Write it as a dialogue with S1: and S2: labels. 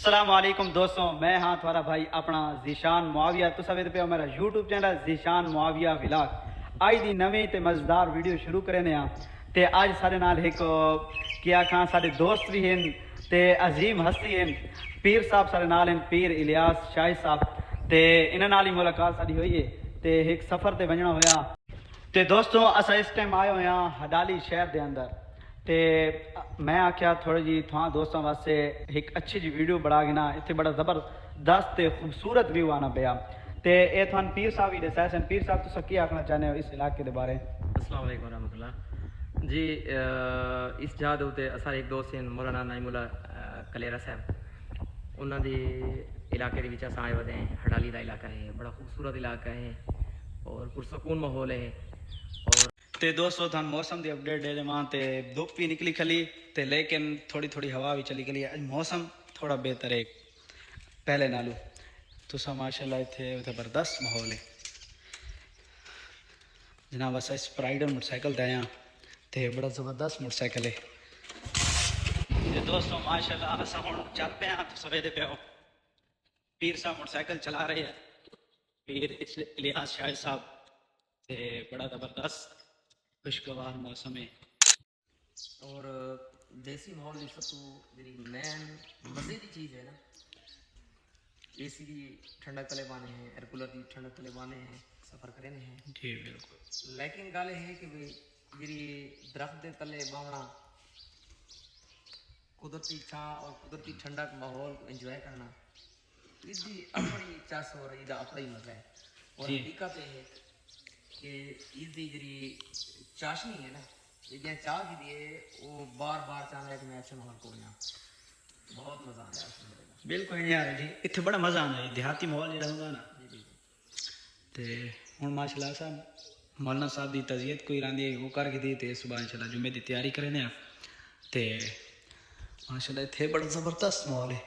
S1: السلام علیکم دوستوں، میں ہاں تھوڑا بھائی اپنا ذیشان معاویہ. تو سوید پہ میرا یوٹیوب چینل ذیشان معاویہ ولاگ. آج دی نویں تے مزدار ویڈیو شروع کرنے ہاں. تے آج سارے نال ایک کیا کھاں سارے دوست بھی ہیں تے عظیم ہستی ہیں. پیر صاحب سارے نال ہیں، پیر الیاس شاہد صاحب. تے انہاں نال ہی ملاقات ساری ہوئی ہے تے ایک سفر تے ونجنا ہویا. تے دوستوں اسا اس ٹائم آئے ہوئے ہاں ہڈالی شہر دے اندر. تے میں آخیا تھوڑی جی تھوڑا دوستوں واسطے ایک اچھی جی ویڈیو بنا گنا. اتنے بڑا زبردست تے خوبصورت ویو آنا پیا. تے اے تھوان پیر صاحب ہی دسیا سن. پیر صاحب تسا کی آخنا چاہنے ہو اس علاقے دے بارے؟
S2: السلام علیکم ورحمۃ اللہ جی. اس جگہ دے اتنے اصل ایک دوست ہیں مولانا نعیم اللہ کلیرا صاحب. انہوں دے علاقے کے آئے ہوئے ہیں. ہڈالی کا علاقہ ہے، بڑا خوبصورت علاقہ ہے اور پرسکون ماحول ہے. اور
S1: تے دوستو تھان موسم دی اپڈیٹ دے دے تے دھوپ بھی نکلی کھلی تے لیکن تھوڑی تھوڑی ہوا بھی چلی کھلی. اج موسم تھوڑا بہتر ہے پہلے نالو. تسا ماشاءاللہ اتنے زبردست ماحول ہے جناب. اسا اسپرائڈر موٹر سائیکل تے آیا تے بڑا زبردست موٹر سائیکل ہے. تے دوستو ماشاءاللہ اسا ہن چل پے ہاں. تو سویرے پہ پیر صاحب موٹر سائیکل چلا رہے ہیں، پیر الیاس شاہد صاحب. تے بڑا زبردست خوشگوار موسم ہے.
S2: اور دیسی ماحول کی سب تو مین مزے کی چیز ہے نا، اے سی کی ٹھنڈک تلے بانے ہیں، ایئر کولر کی ٹھنڈک تلے بانے ہیں، سفر کرنے ہیں.
S1: جی بالکل.
S2: لیکن گل یہ ہے کہ جی درخت کے تلے باہنا، قدرتی چھاں اور قدرتی ٹھنڈک ماحول کو انجوائے کرنا، اس کی اپنی چس اور یہ اپنا ہی مزہ ہے. اور حقیقت یہ ہے کہ اس کی جی چاشنی ہے نا، یہ چاہ کی دیے وہ بار بار چاہتا ہے کہ میں ایسے ماحول کو یہاں بہت مزہ آتا ہے.
S1: بالکل یار جی اتنے بڑا مزہ آنا ہے. دیہاتی ماحول جہاں ہوگا نا. تے ہوں ماشاء اللہ صاحب مولانا صاحب دی تزیت کوئی راندی ہے وہ کر کے دی تے صبح انشاء اللہ جمعے دی تیاری کرنے تے ماشاء اللہ اتنے بڑا زبردست ماحول ہے.